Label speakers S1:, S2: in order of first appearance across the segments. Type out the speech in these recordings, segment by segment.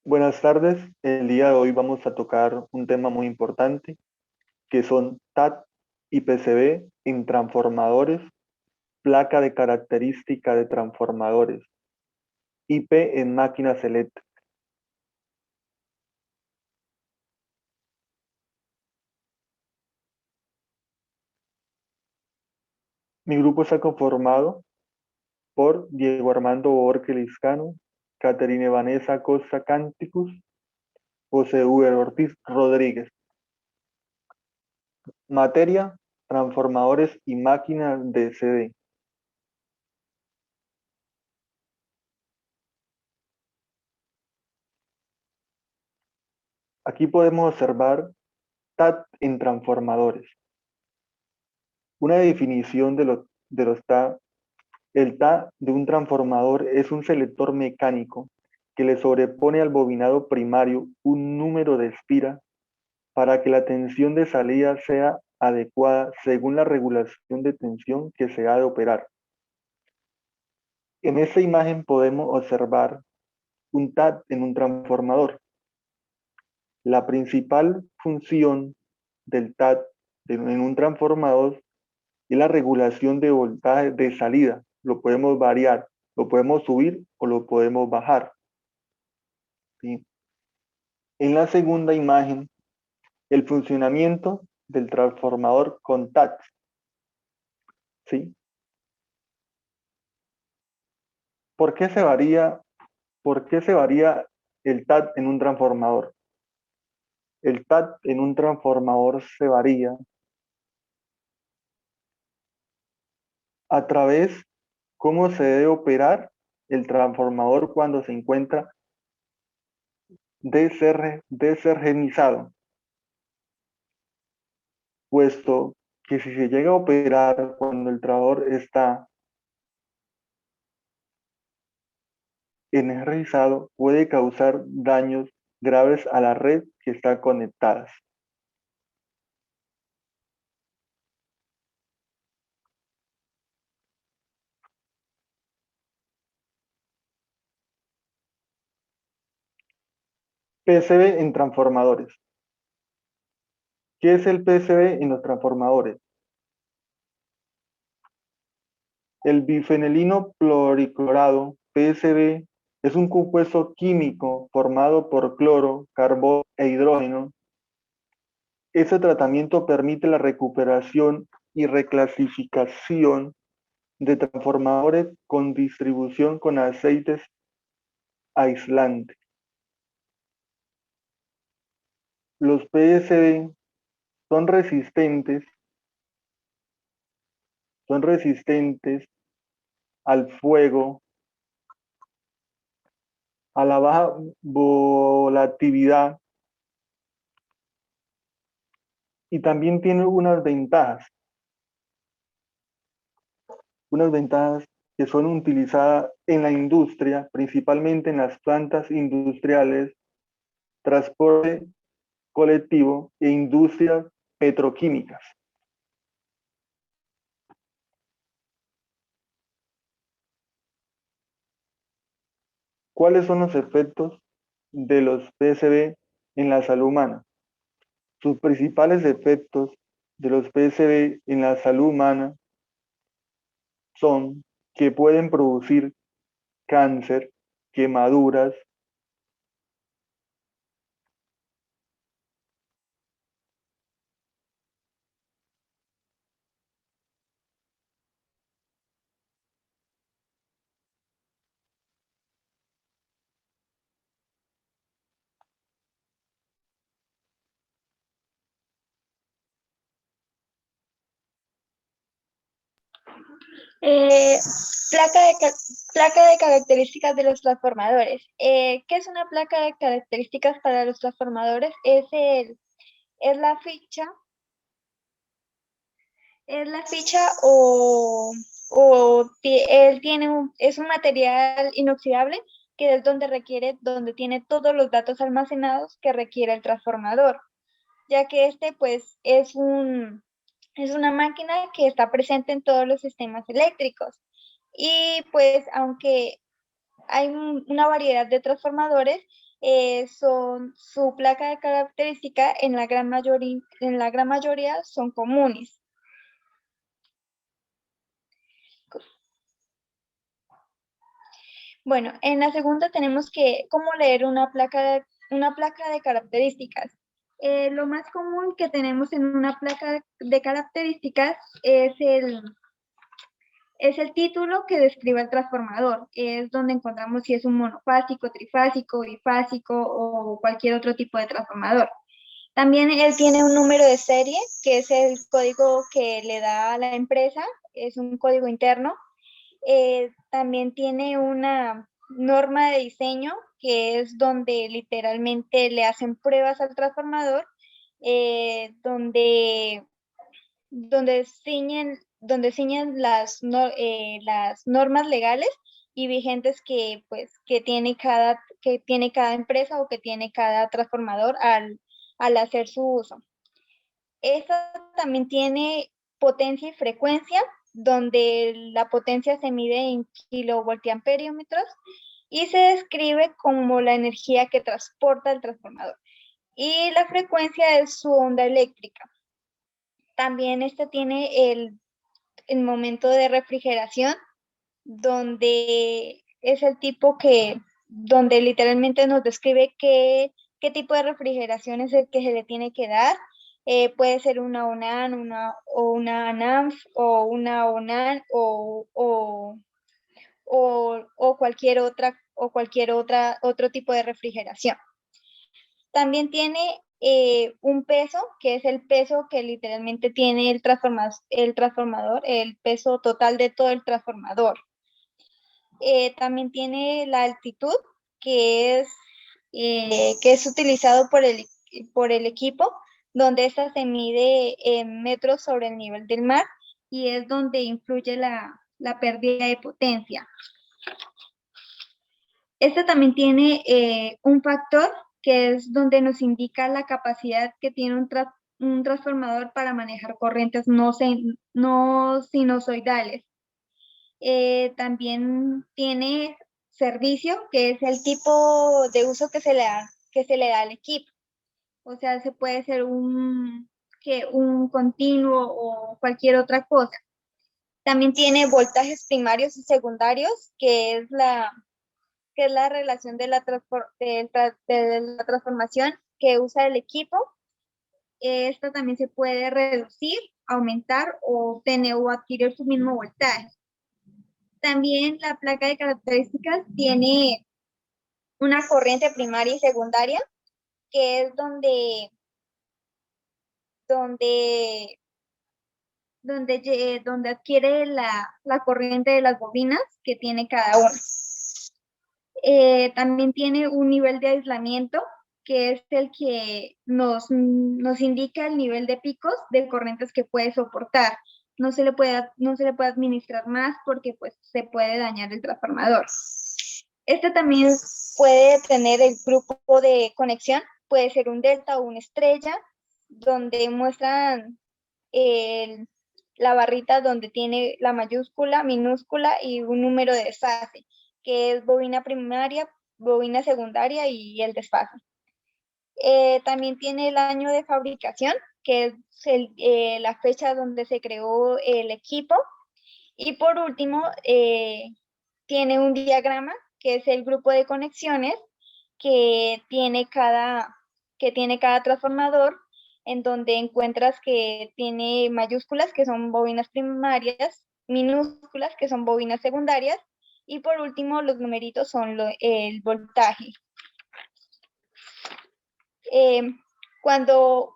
S1: Buenas tardes. El día de hoy vamos a tocar un tema muy importante que son TAT y PCB en transformadores, placa de característica de transformadores, IP en máquinas eléctricas. Mi grupo está conformado por Diego Armando Borque Liscano, Caterine Vanessa Costa Canticus, José Uber Ortiz Rodríguez. Materia, transformadores y máquinas de CD. Aquí podemos observar TAT en transformadores. Una definición de los TA. El TA de un transformador es un selector mecánico que le sobrepone al bobinado primario un número de espiras para que la tensión de salida sea adecuada según la regulación de tensión que se ha de operar. En esta imagen podemos observar un TAT en un transformador. La principal función del TAT en un transformador es la regulación de voltaje de salida. Lo podemos variar, lo podemos subir o lo podemos bajar. ¿Sí? En la segunda imagen, el funcionamiento del transformador con TAT. ¿Sí? ¿Por qué se varía, por qué se varía el TAT en un transformador? El TAT en un transformador se varía a través de cómo se debe operar el transformador cuando se encuentra desergenizado, puesto que si se llega a operar cuando el trabajador está energizado, puede causar daños graves a la red que está conectada. PCB en transformadores. ¿Qué es el PCB en los transformadores? El bifenilino pluriclorado, PCB, es un compuesto químico formado por cloro, carbono e hidrógeno. Ese tratamiento permite la recuperación y reclasificación de transformadores con distribución con aceites aislantes. Los PCB son son resistentes al fuego, a la baja volatilidad y también tienen unas ventajas que son utilizadas en la industria, principalmente en las plantas industriales, transporte colectivo e industrias petroquímicas. ¿Cuáles son los efectos de los PCB en la salud humana? Sus principales efectos de los PCB en la salud humana son que pueden producir cáncer, quemaduras,
S2: Eh, placa de características de los transformadores. ¿Qué es una placa de características para los transformadores? Es la ficha, es la ficha él tiene es un material inoxidable que es donde tiene todos los datos almacenados que requiere el transformador, ya que este pues es una máquina que está presente en todos los sistemas eléctricos. Y pues hay una variedad de transformadores, su placa de característica en la gran mayoría son comunes. Bueno, en la segunda tenemos que cómo leer una placa de características. Lo más común que tenemos en una placa de características es el título que describe el transformador. Es donde encontramos si es un monofásico, trifásico, bifásico o cualquier otro tipo de transformador. También él tiene un número de serie, que es el código que le da a la empresa, es un código interno. También tiene una norma de diseño, que es donde literalmente le hacen pruebas al transformador, donde ciñen las normas legales y vigentes que tiene cada empresa o que tiene cada transformador al hacer su uso. Esta también tiene potencia y frecuencia, donde la potencia se mide en kilovoltiamperiómetros y se describe como la energía que transporta el transformador. Y la frecuencia es su onda eléctrica. También este tiene el momento de refrigeración, donde es el tipo donde literalmente nos describe qué tipo de refrigeración es el que se le tiene que dar. Puede ser una ONAN, una ANAMF, o una ONAN, o otro tipo de refrigeración. También tiene un peso, que es el peso que literalmente tiene el transformador, el peso total de todo el transformador. También tiene la altitud, que es utilizado por el equipo, donde esta se mide en metros sobre el nivel del mar y es donde influye la pérdida de potencia. Este también tiene un factor que es donde nos indica la capacidad que tiene un transformador para manejar corrientes no sinusoidales. También tiene servicio, que es el tipo de uso que se le da al equipo. O sea, se puede ser un continuo o cualquier otra cosa. También tiene voltajes primarios y secundarios, que es la relación de la transformación que usa el equipo. Esta también se puede reducir, aumentar o adquirir su mismo voltaje. También la placa de características tiene una corriente primaria y secundaria, que es donde, donde adquiere la corriente de las bobinas que tiene cada una. También tiene un nivel de aislamiento, que es el que nos indica el nivel de picos de corrientes que puede soportar. No se le puede administrar más porque pues se puede dañar el transformador. Este también puede tener el grupo de conexión, puede ser un delta o una estrella, donde muestran la barrita donde tiene la mayúscula, minúscula y un número de desfase, que es bobina primaria, bobina secundaria y el desfase. También tiene el año de fabricación, que es la fecha donde se creó el equipo. Y por último, tiene un diagrama, que es el grupo de conexiones que tiene cada transformador, en donde encuentras que tiene mayúsculas, que son bobinas primarias, minúsculas, que son bobinas secundarias, y por último los numeritos son el voltaje. Cuando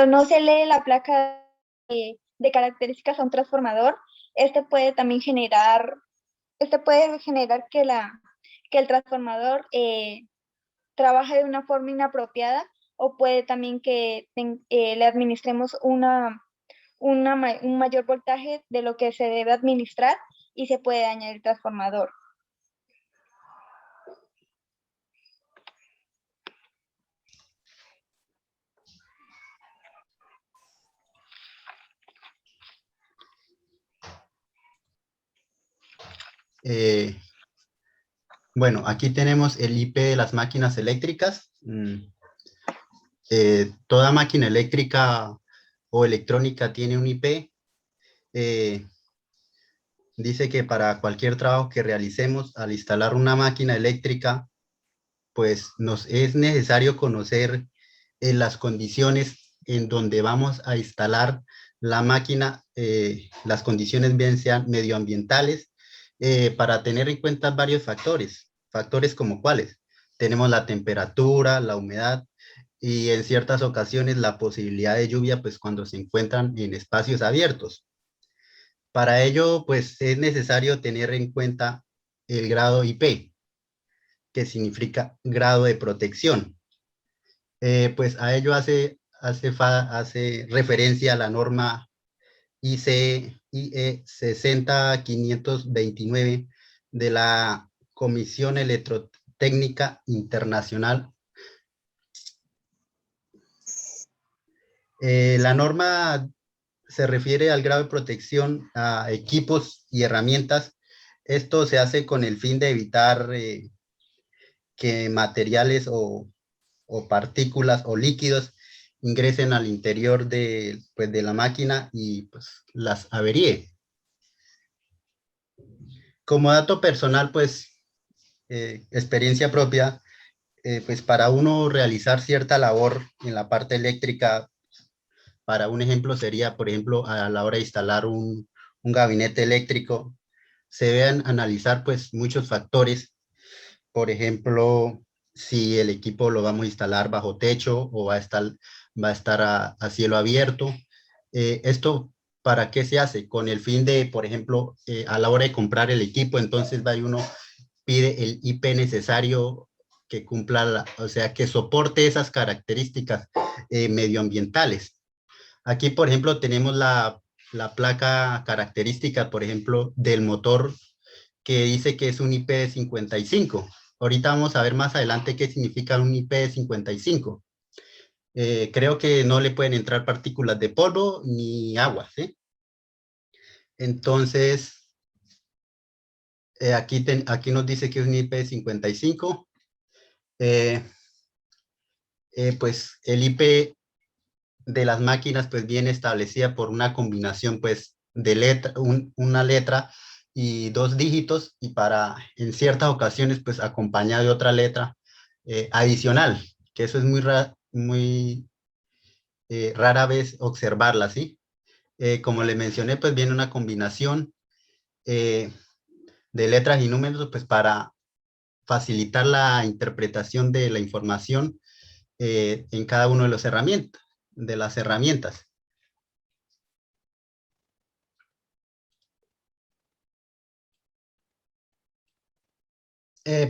S2: no se lee la placa de características a un transformador, este puede generar que el transformador trabaje de una forma inapropiada, o puede también que le administremos un mayor voltaje de lo que se debe administrar y se puede dañar el transformador.
S3: Bueno, aquí tenemos el IP de las máquinas eléctricas. Toda máquina eléctrica o electrónica tiene un IP. Eh, Dice que para cualquier trabajo que realicemos al instalar una máquina eléctrica, pues nos es necesario conocer las condiciones en donde vamos a instalar la máquina, las condiciones bien sean medioambientales, para tener en cuenta varios factores como cuáles. Tenemos la temperatura, la humedad y en ciertas ocasiones la posibilidad de lluvia, pues cuando se encuentran en espacios abiertos. Para ello, pues es necesario tener en cuenta el grado IP, que significa grado de protección. Pues a ello hace referencia a la norma IE 60529 de la Comisión Electrotécnica Internacional. La norma se refiere al grado de protección a equipos y herramientas. Esto se hace con el fin de evitar que materiales o partículas o líquidos ingresen al interior pues, de la máquina y pues las averíe. Como dato personal, pues experiencia propia, pues para uno realizar cierta labor en la parte eléctrica, para un ejemplo sería, por ejemplo, a la hora de instalar un gabinete eléctrico, se deben analizar pues muchos factores. Por ejemplo, si el equipo lo vamos a instalar bajo techo o va a estar a cielo abierto. Esto, ¿para qué se hace? Con el fin de, por ejemplo, a la hora de comprar el equipo, entonces va y uno pide el IP necesario que cumpla, o sea, que soporte esas características medioambientales. Aquí, por ejemplo, tenemos la placa característica, por ejemplo, del motor que dice que es un IP de 55. Ahorita vamos a ver más adelante qué significa un IP de 55. Creo que no le pueden entrar partículas de polvo ni agua, ¿sí? Entonces, aquí nos dice que es un IP de 55. Eh, pues el IP de las máquinas pues viene establecida por una combinación pues de una letra y dos dígitos y en ciertas ocasiones pues acompañada de otra letra adicional, que eso es muy rara vez observarla, ¿sí? Como le mencioné, pues viene una combinación eh, de letras y números pues para facilitar la interpretación de la información en cada una de las herramientas.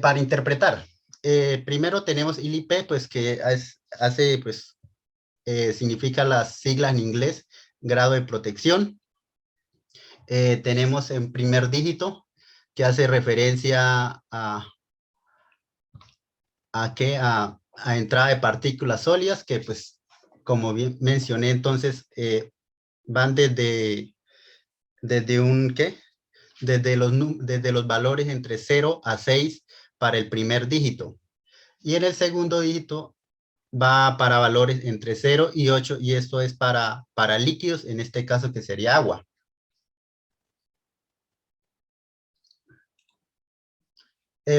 S3: Para interpretar, primero tenemos ILIP, pues que pues, significa las siglas en inglés, grado de protección. Tenemos en primer dígito, que hace referencia a entrada de partículas sólidas, que pues, como bien mencioné, entonces, van desde un, ¿qué? Desde los valores entre 0 a 6 para el primer dígito. Y en el segundo dígito va para valores entre 0 y 8, y esto es para líquidos, en este caso que sería agua.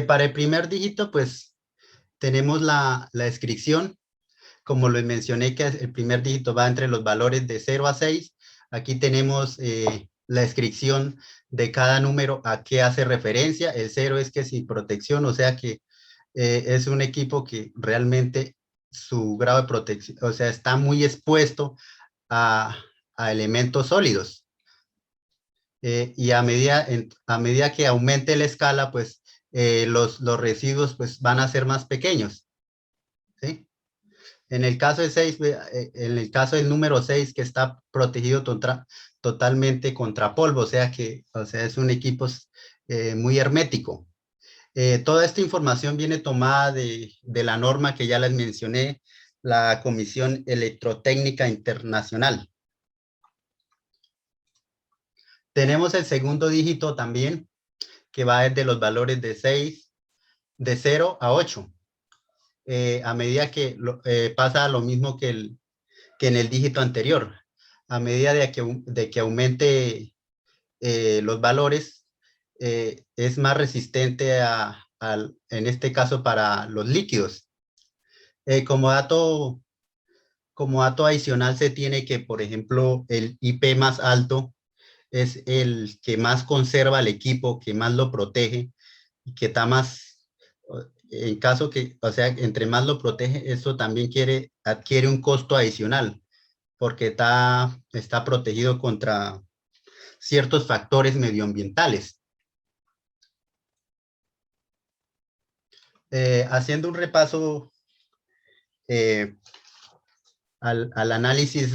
S3: Para el primer dígito, pues tenemos la descripción, como les mencioné, que el primer dígito va entre los valores de 0 a 6. Aquí tenemos la descripción de cada número a qué hace referencia. El 0 es que sin protección, o sea que es un equipo que realmente su grado de protección, o sea, está muy expuesto a, a elementos sólidos. Y a medida que aumente la escala, pues los residuos pues, van a ser más pequeños. ¿Sí? En el caso de 6, en el caso del número 6, que está protegido totalmente contra polvo, o sea, es un equipo muy hermético. Toda esta información viene tomada de la norma que ya les mencioné, la Comisión Electrotécnica Internacional. Tenemos el segundo dígito también, que va desde los valores de 6 de 0 a 8. A medida que pasa lo mismo que en el dígito anterior. A medida de que aumente los valores, es más resistente en este caso para los líquidos. Como dato adicional se tiene que, por ejemplo, el IP más alto es el que más conserva el equipo, que más lo protege y que está más, en caso que, o sea, entre más lo protege, eso también adquiere un costo adicional porque está protegido contra ciertos factores medioambientales. Haciendo un repaso al análisis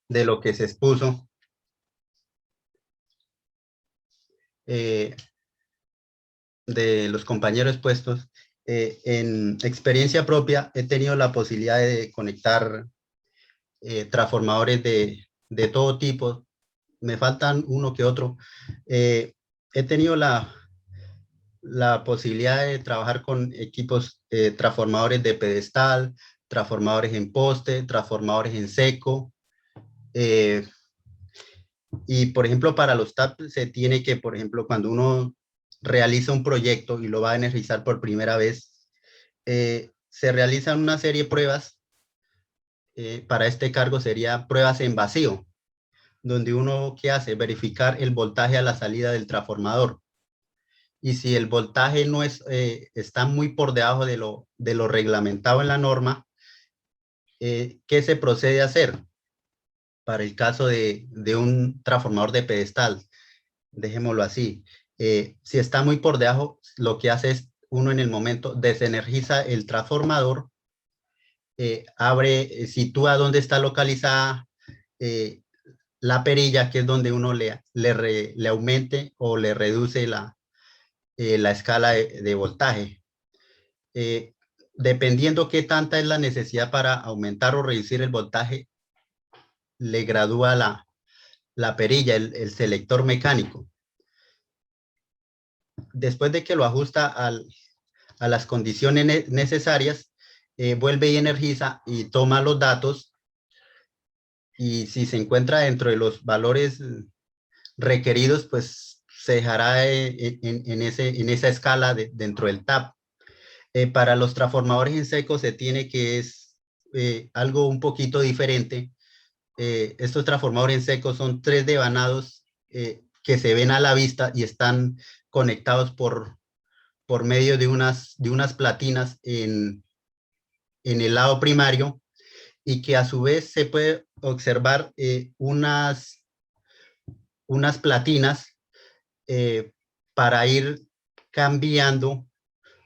S3: de lo que se expuso, de los compañeros expuestos, en experiencia propia he tenido la posibilidad de conectar transformadores de todo tipo. Me faltan uno que otro. He tenido la posibilidad de trabajar con equipos transformadores de pedestal, transformadores en poste, transformadores en seco. Y por ejemplo, para los TAP se tiene que, por ejemplo, cuando uno realiza un proyecto y lo va a energizar por primera vez, se realizan una serie de pruebas. Para este cargo sería pruebas en vacío, donde uno, ¿qué hace? Verificar el voltaje a la salida del transformador. Y si el voltaje no está muy por debajo de lo reglamentado en la norma, ¿qué se procede a hacer? Para el caso de un transformador de pedestal, dejémoslo así. Si está muy por debajo, lo que hace es uno en el momento desenergiza el transformador, sitúa dónde está localizada la perilla, que es donde uno le aumente o le reduce la escala de voltaje. Dependiendo qué tanta es la necesidad para aumentar o reducir el voltaje, le gradúa la perilla, el selector mecánico. Después de que lo ajusta a las condiciones necesarias, vuelve y energiza y toma los datos, y si se encuentra dentro de los valores requeridos, pues se dejará en esa escala dentro del TAP. Para los transformadores en seco se tiene que es algo un poquito diferente. Estos transformadores en seco son 3 devanados que se ven a la vista y están conectados por medio de unas platinas en el lado primario, y que a su vez se puede observar unas platinas para ir cambiando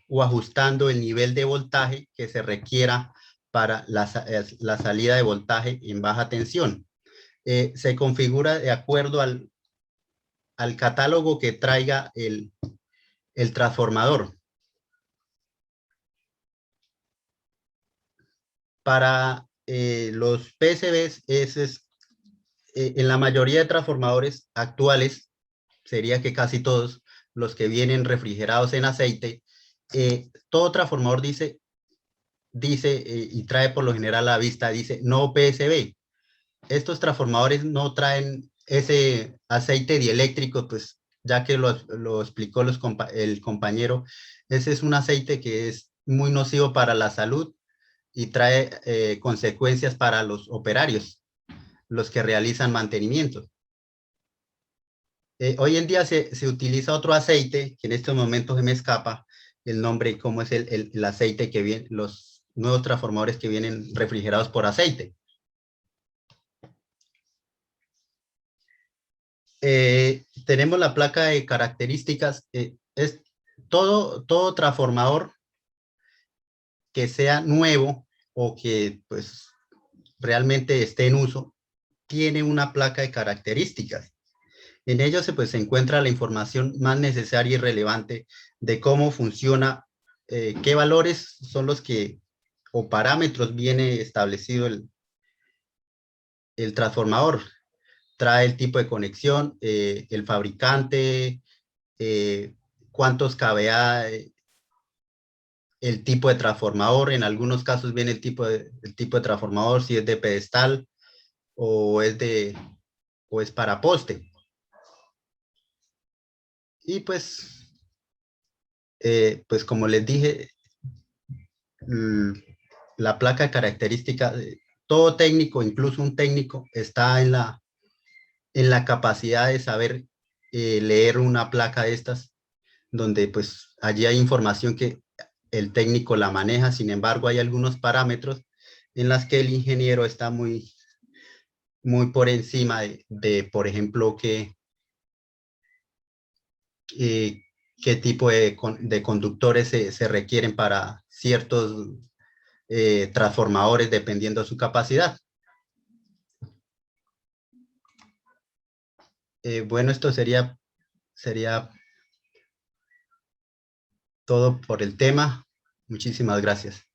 S3: o ajustando el nivel de voltaje que se requiera para la salida de voltaje en baja tensión. Se configura de acuerdo al catálogo que traiga el transformador. Para los PCBs, en la mayoría de transformadores actuales, sería que casi todos los que vienen refrigerados en aceite, todo transformador dice y trae por lo general a la vista, dice no PSB. Estos transformadores no traen ese aceite dieléctrico, pues ya que lo explicó el compañero, ese es un aceite que es muy nocivo para la salud y trae consecuencias para los operarios, los que realizan mantenimiento. Hoy en día se utiliza otro aceite, que en estos momentos se me escapa el nombre, cómo es el aceite que viene, los nuevos transformadores que vienen refrigerados por aceite. Tenemos la placa de características. Es todo transformador que sea nuevo o que pues realmente esté en uso, tiene una placa de características. En ello se encuentra la información más necesaria y relevante de cómo funciona, qué valores son los que, o parámetros viene establecido el transformador. Trae el tipo de conexión, el fabricante, cuántos kVA, el tipo de transformador. En algunos casos viene el tipo de transformador, si es de pedestal o es para poste. Y pues como les dije, la placa característica, todo técnico, incluso un técnico, está en la capacidad de saber leer una placa de estas, donde pues allí hay información que el técnico la maneja. Sin embargo, hay algunos parámetros en las que el ingeniero está muy por encima por ejemplo, eh, qué tipo de conductores se requieren para ciertos transformadores dependiendo de su capacidad. Bueno, esto sería todo por el tema. Muchísimas gracias.